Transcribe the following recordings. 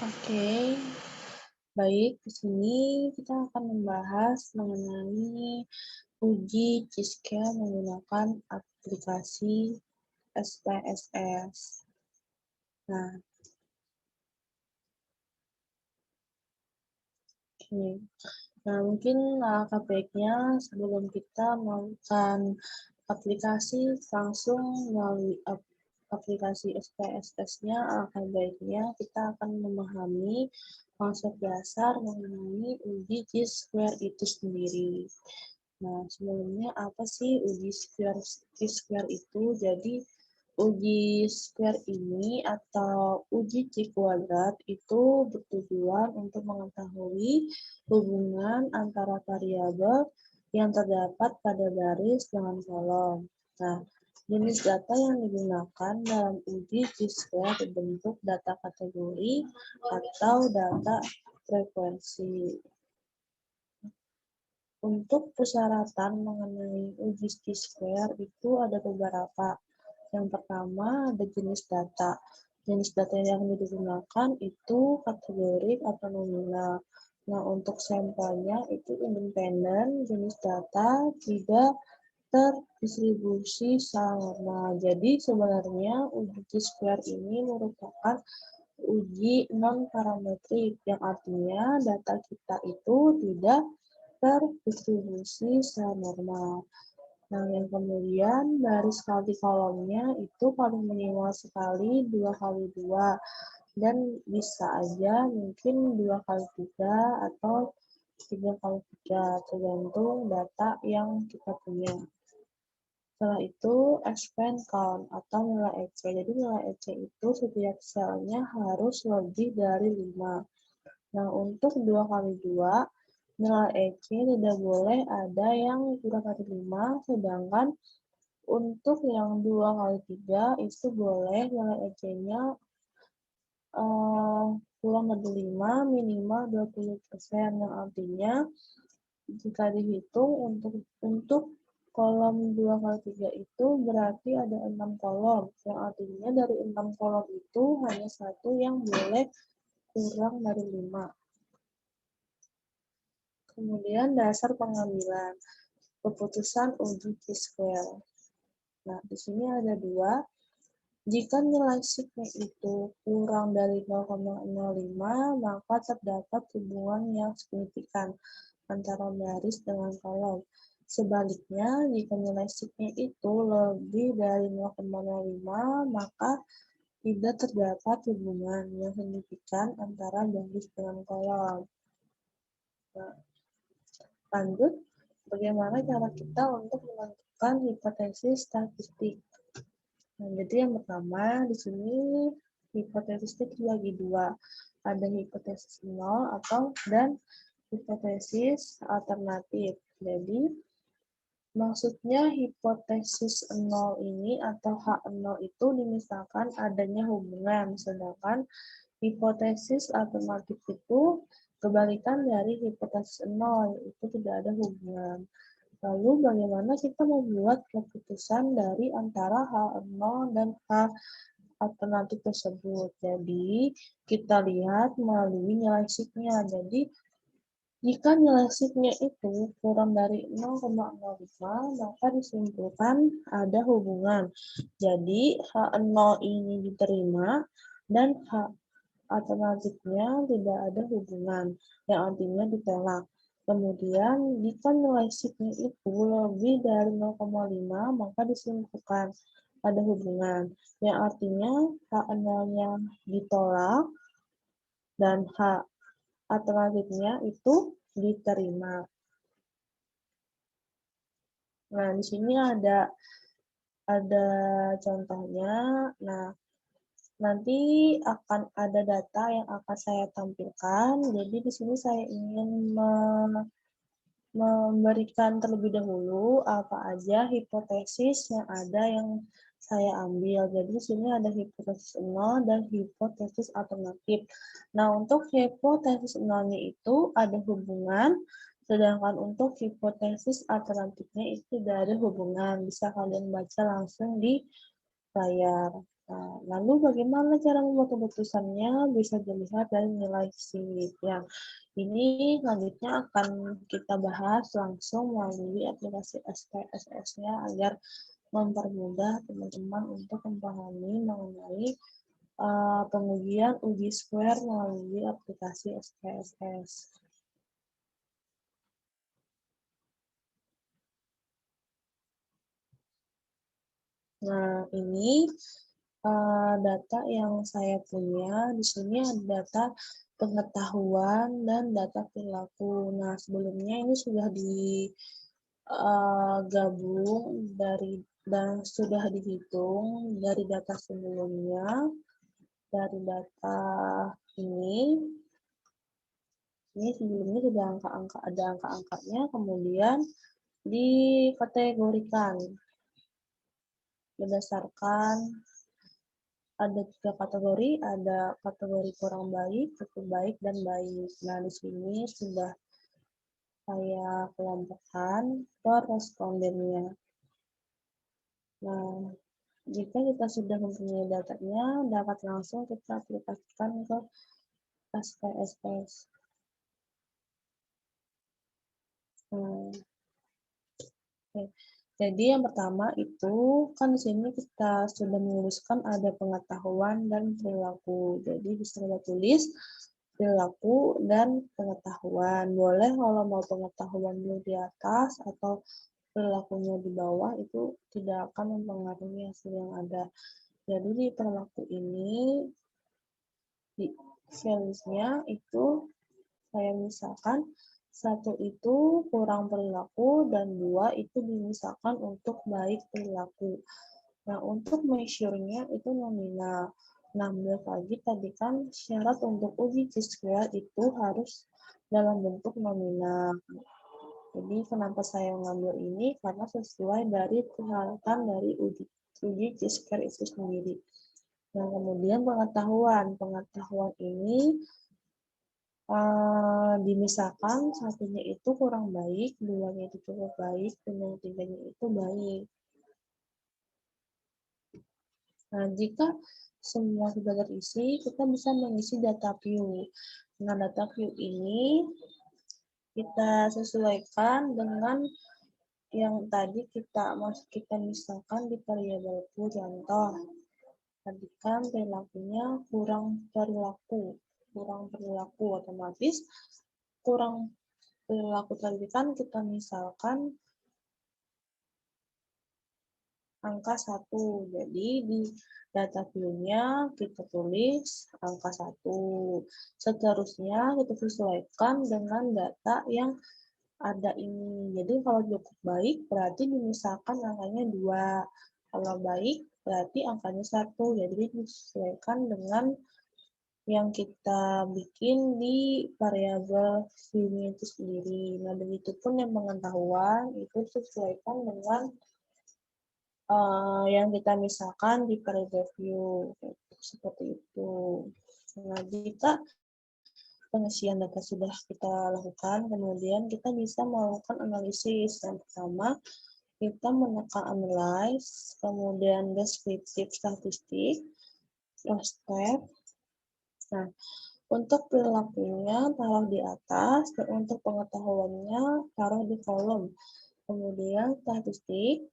Oke, baik. Di sini kita akan membahas mengenai uji T-scale menggunakan aplikasi SPSS. Nah, oke. Nah, mungkin langkah baiknya sebelum kita melakukan aplikasi langsung melalui aplikasi SPSS-nya, alangkah baiknya kita akan memahami konsep dasar mengenai uji T-square itu sendiri. Nah, sebelumnya apa sih uji T-square itu? Jadi, uji square ini atau uji T kuadrat itu bertujuan untuk mengetahui hubungan antara variabel yang terdapat pada baris dengan kolom. Nah, jenis data yang digunakan dalam uji T-square berbentuk data kategori atau data frekuensi. Untuk persyaratan mengenai uji T-square itu ada beberapa. Yang pertama ada jenis data. Jenis data yang digunakan itu kategorik atau nominal. Nah, untuk sampelnya itu independen, jenis data tidak terdistribusi sama. Jadi sebenarnya uji T-square ini merupakan uji non-parametrik, yang artinya data kita itu tidak terdistribusi secara normal. Nah, yang kemudian baris kali kolomnya itu paling minimal sekali 2 kali 2 dan bisa aja mungkin 2 kali 3 atau 3 kali 3 tergantung data yang kita punya. Setelah itu expand count atau nilai EC. Jadi nilai EC itu setiap selnya harus lebih dari 5. Nah, untuk 2 kali 2 nilai EC tidak boleh ada yang kurang dari 5, sedangkan untuk yang 2 kali 3 itu boleh nilai EC-nya kurang dari 5, minimal 20%, yang artinya jika dihitung untuk kolom 2 kali 3 itu berarti ada 6 kolom, yang artinya dari 6 kolom itu hanya satu yang boleh kurang dari 5. Kemudian dasar pengambilan keputusan uji T-square. Nah, di sini ada dua. Jika nilai sigma itu kurang dari 0,05, maka terdapat hubungan yang signifikan antara baris dengan kolom. Sebaliknya, jika nilai sigma itu lebih dari 0,05, maka tidak terdapat hubungan yang signifikan antara baris dengan kolom. Nah, lanjut, bagaimana cara kita untuk menentukan hipotesis statistik? Nah, jadi yang pertama di sini hipotesisnya dibagi dua. Ada hipotesis nol dan hipotesis alternatif. Jadi maksudnya hipotesis nol ini atau H0 itu misalkan adanya hubungan, sedangkan hipotesis alternatif itu kebalikan dari hipotesis nol, itu tidak ada hubungan. Lalu bagaimana kita membuat keputusan dari antara H0 dan H alternatif tersebut? Jadi kita lihat melalui nilai sigma. Jadi jika nilai sigma itu kurang dari 0,05, maka disimpulkan ada hubungan. Jadi H0 ini diterima dan H alternatifnya tidak ada hubungan, yang artinya ditolak. Kemudian, jika nilai sigma itu lebih dari 0,5, maka disimpulkan ada hubungan, yang artinya H0-nya ditolak dan H alternatifnya itu diterima. Nah, di sini ada contohnya. Nah, nanti akan ada data yang akan saya tampilkan. Jadi di sini saya ingin memberikan terlebih dahulu apa aja hipotesis yang ada yang saya ambil. Jadi di sini ada hipotesis nol dan hipotesis alternatif. Nah, untuk hipotesis nolnya itu ada hubungan, sedangkan untuk hipotesis alternatifnya itu tidak ada hubungan. Bisa kalian baca langsung di layar. Lalu bagaimana cara membuat keputusannya? Bisa dilihat dari nilai SIP. Yang ini selanjutnya akan kita bahas langsung melalui aplikasi SPSS-nya agar mempermudah teman-teman untuk memahami mengenai pengujian uji square melalui aplikasi SPSS. Nah, ini data yang saya punya. Di sini ada data pengetahuan dan data perilaku. Nah, sebelumnya ini sudah digabung dan sudah dihitung dari data sebelumnya, dari data ini. Ini sebelumnya sudah ada angka-angkanya, kemudian dikategorikan berdasarkan ada 3 kategori, ada kategori kurang baik, cukup baik, dan baik. Nah, di sini sudah saya kelompokkan per respondennya. Nah, jika kita sudah mempunyai datanya, dapat langsung kita aplikasikan ke SPSS. Oke. Jadi yang pertama itu kan di sini kita sudah menuliskan ada pengetahuan dan perilaku. Jadi bisa kita tulis perilaku dan pengetahuan. Boleh kalau mau pengetahuan dulu di atas atau perilakunya di bawah, itu tidak akan mempengaruhi hasil yang ada. Jadi di perilaku ini di cellsnya itu saya misalkan 1 itu kurang perilaku dan 2 itu dimisalkan untuk baik perilaku. Nah, untuk measure-nya itu nominal. Nah, balik lagi tadi kan syarat untuk uji T-square itu harus dalam bentuk nominal. Jadi kenapa saya mengambil ini? Karena sesuai dari persyaratan dari uji T-square itu sendiri. Nah, kemudian pengetahuan. Pengetahuan ini dimisalkan satunya itu kurang baik, duanya itu cukup baik, dan yang tiganya itu baik. Nah, jika semua sudah terisi, kita bisa mengisi data view. Nah, data view ini kita sesuaikan dengan yang tadi kita misalkan di variabel Q. Contoh, tadi kan perilakunya kurang perilaku otomatis kurang perilaku tadi kan kita misalkan angka 1. Jadi di data view-nya kita tulis angka 1. Seterusnya kita sesuaikan dengan data yang ada ini. Jadi kalau cukup baik berarti dimisalkan angkanya 2. Kalau baik berarti angkanya 1. Jadi disesuaikan dengan yang kita bikin di variabel view-nya itu sendiri. Nah, begitupun yang pengetahuan itu disesuaikan dengan yang kita misalkan di variabel view. Seperti itu. Nah, jika pengisian data sudah kita lakukan, kemudian kita bisa melakukan analisis. Yang pertama, kita menekan analyze, kemudian descriptive statistik, step. Nah, untuk perilakunya taruh di atas, dan untuk pengetahuannya taruh di kolom. Kemudian statistik,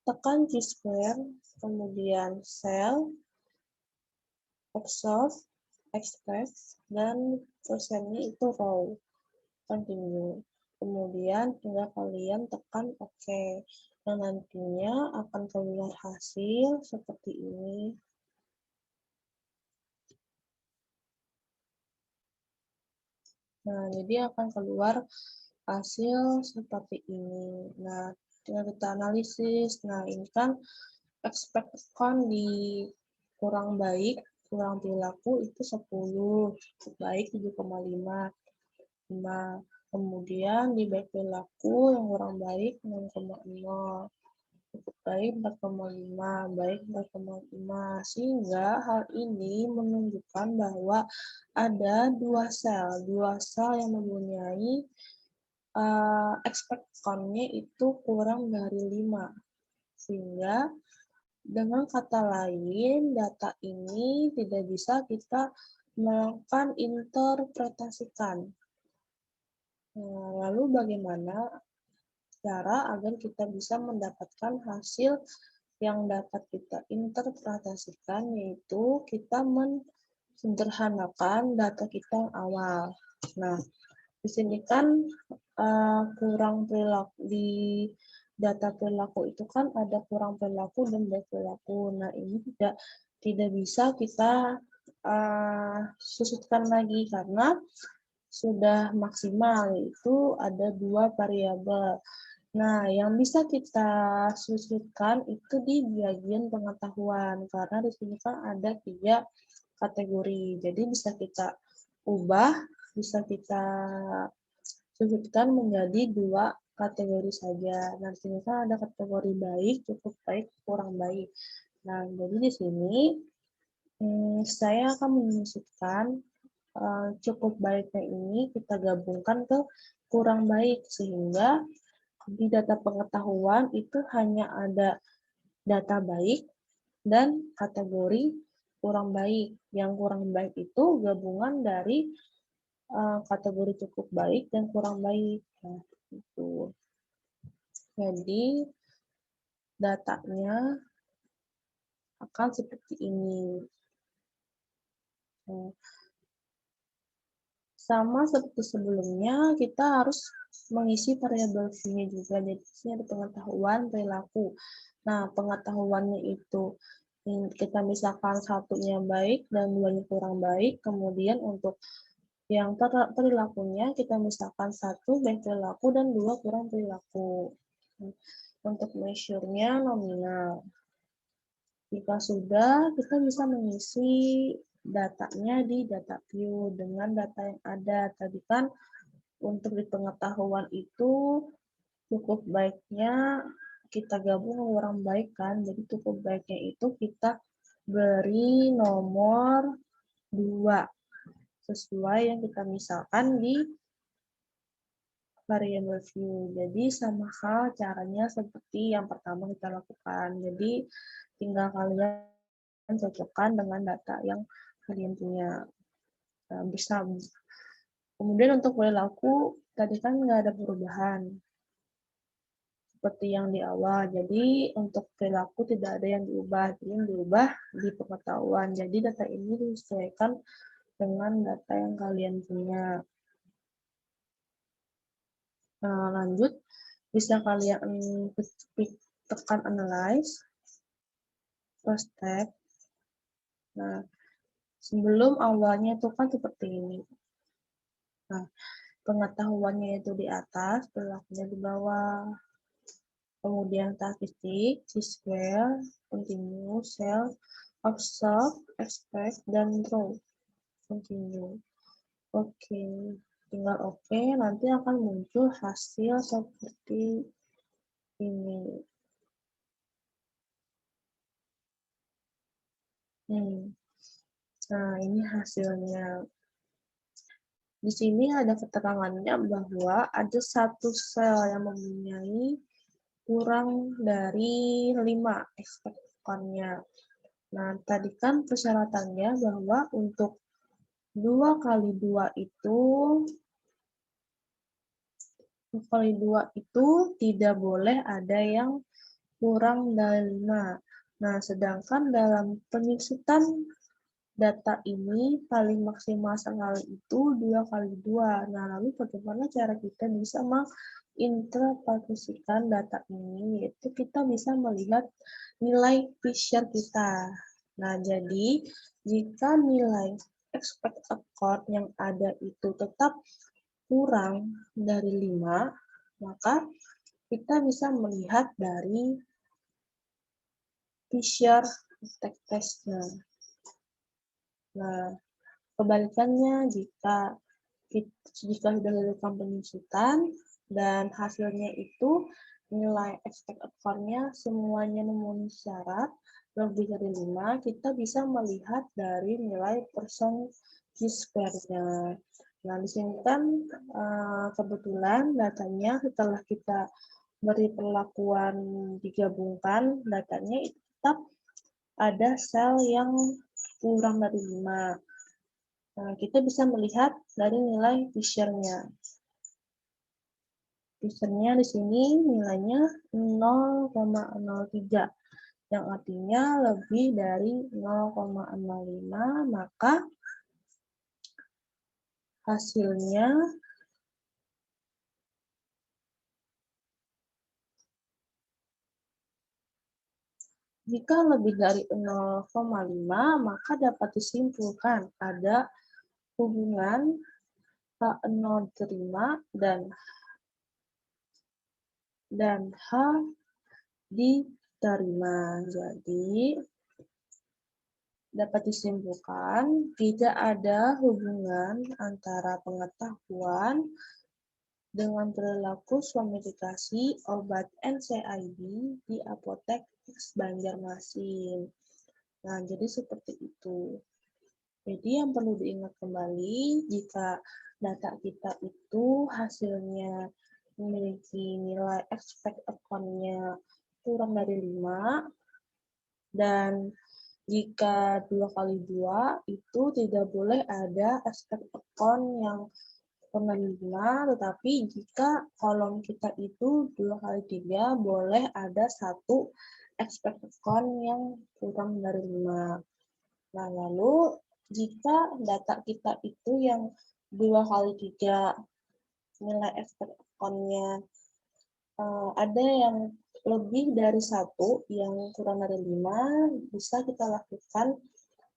tekan G-square, kemudian cell, observe, express, dan persennya itu row. Continue. Kemudian tinggal kalian tekan OK. Dan nantinya akan keluar hasil seperti ini. Nah, jadi akan keluar hasil seperti ini. Nah, tinggal kita analisis. Nah, ini kan expected count di kurang baik, kurang perilaku itu 10, cukup baik 7,5. Kemudian di baik perilaku yang kurang baik 6,0. Cukup baik 4,5, baik 4,5. Sehingga hal ini menunjukkan bahwa ada dua sel yang mempunyai expect count-nya itu kurang dari 5. Sehingga Dengan kata lain, data ini tidak bisa kita melakukan interpretasikan. Lalu bagaimana cara agar kita bisa mendapatkan hasil yang dapat kita interpretasikan, yaitu kita sederhanakan data kita yang awal. Nah, di sini kan kurang perilaku di data perilaku itu kan ada kurang perilaku dan baik perilaku. Nah, ini tidak bisa kita susutkan lagi karena sudah maksimal, yaitu ada 2 variabel. Nah, yang bisa kita susutkan itu di bagian pengetahuan, karena di sini kan ada 3 kategori. Jadi bisa kita ubah, bisa kita susutkan menjadi 2 kategori saja. Nah, di sini kan ada kategori baik, cukup baik, kurang baik. Nah, jadi di sini saya akan menyusutkan cukup baiknya ini kita gabungkan ke kurang baik, sehingga di data pengetahuan itu hanya ada data baik dan kategori kurang baik. Yang kurang baik itu gabungan dari kategori cukup baik dan kurang baik. Nah, itu. Jadi datanya akan seperti ini. Sama seperti sebelumnya, kita harus mengisi variabel V-nya juga. Jadi di sini ada pengetahuan perilaku. Nah, pengetahuannya itu kita misalkan satunya baik dan duanya kurang baik. Kemudian untuk yang perilakunya kita misalkan 1 baik perilaku dan 2 kurang perilaku. Untuk measure-nya nominal. Jika sudah, kita bisa mengisi datanya di data view dengan data yang ada. Tadi kan untuk di pengetahuan itu cukup baiknya kita gabung orang baik kan. Jadi cukup baiknya itu kita beri nomor 2 sesuai yang kita misalkan di variable view. Jadi sama hal caranya seperti yang pertama kita lakukan. Jadi tinggal kalian cocokkan dengan data yang kalian punya. Bisa. Kemudian untuk perilaku, tadi kan nggak ada perubahan seperti yang di awal. Jadi untuk perilaku tidak ada yang diubah. Jadi yang diubah di pengetahuan. Jadi data ini disesuaikan dengan data yang kalian punya. Lanjut, bisa kalian tekan analyze, first step. Nah, sebelum awalnya itu kan seperti ini. Nah, pengetahuannya itu di atas, perilakunya di bawah. Kemudian statistik, square, continue, self, observe, expect, dan draw. Continue. Oke, tinggal oke, nanti akan muncul hasil seperti ini. Nah, ini hasilnya. Di sini ada keterangannya bahwa ada satu sel yang mempunyai kurang dari 5 ekspektornya. Nah, tadi kan persyaratannya bahwa untuk 2 kali 2 itu 2 kali 2 itu tidak boleh ada yang kurang dari 5. Nah, sedangkan dalam penyusutan data ini paling maksimal sekali itu 2 kali 2. Nah, lalu bagaimana cara kita bisa menginterpretasikan data ini? Yaitu kita bisa melihat nilai Fisher kita. Nah, jadi jika nilai expected accord yang ada itu tetap kurang dari 5, maka kita bisa melihat dari Fisher test-nya. Nah, kebalikannya jika sudah dilakukan penyusutan dan hasilnya itu nilai expected accord-nya semuanya memenuhi syarat lebih dari 5, kita bisa melihat dari nilai percent square-nya. Nah, di sini kan kebetulan datanya setelah kita beri perlakuan digabungkan, datanya itu tetap ada sel yang kurang dari 5. Nah, kita bisa melihat dari nilai Fisher-nya. Fisher-nya di sini nilainya 0,03, yang artinya lebih dari 0,05, maka hasilnya jika lebih dari 0,5, maka dapat disimpulkan ada hubungan H0 diterima dan H diterima. Jadi, dapat disimpulkan tidak ada hubungan antara pengetahuan dengan perilaku swamifikasi obat NSAID di apotek X Banjarmasin. Nah, jadi seperti itu. Jadi yang perlu diingat kembali, jika data kita itu hasilnya memiliki nilai expect account-nya kurang dari 5, dan jika 2 kali 2 itu tidak boleh ada expect account yang kurang dari 5, tetapi jika kolom kita itu 2 kali 3 boleh ada 1 expect account yang kurang dari 5. Nah, lalu jika data kita itu yang 2 kali 3 nilai expect account-nya ada yang lebih dari 1 yang kurang dari 5, bisa kita lakukan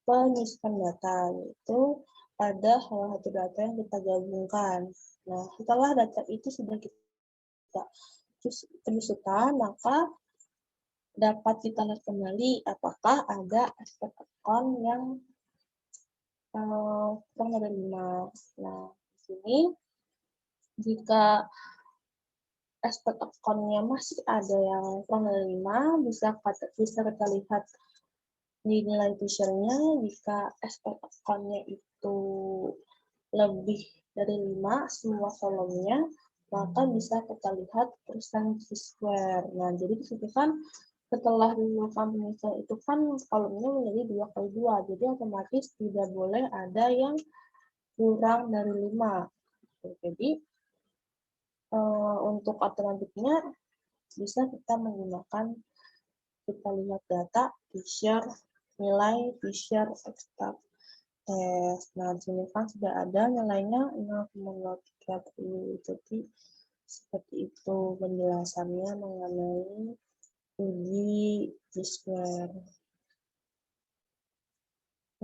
penyusupan data, yaitu ada salah satu data yang kita gabungkan. Nah, setelah data itu sudah kita penyusutan, maka dapat kita lihat kembali apakah ada expect account yang kurang dari 5. Nah, di sini jika expect account-nya masih ada yang kurang dari 5, bisa kita lihat di nilai Fisher-nya. Jika expect account-nya itu lebih dari 5, semua kolomnya, maka bisa kita lihat percentage square. Nah, jadi disitu kan setelah dilakukan penyusunan itu kan kolomnya menjadi 2 kali 2, jadi otomatis tidak boleh ada yang kurang dari 5. Jadi, untuk alternatifnya bisa kita menggunakan, kita lihat data Fisher, nilai Fisher extract test. Nah, di sini kan sudah ada nilainya 0,030. Jadi, seperti itu penjelasannya mengenai uji T-square.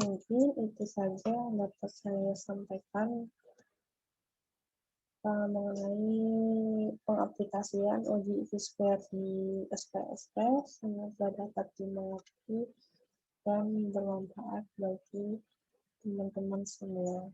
Mungkin itu saja yang dapat saya sampaikan mengenai pengaplikasian uji T-square di SPSP. Semoga dapat dimengerti dan bermanfaat bagi teman-teman semua.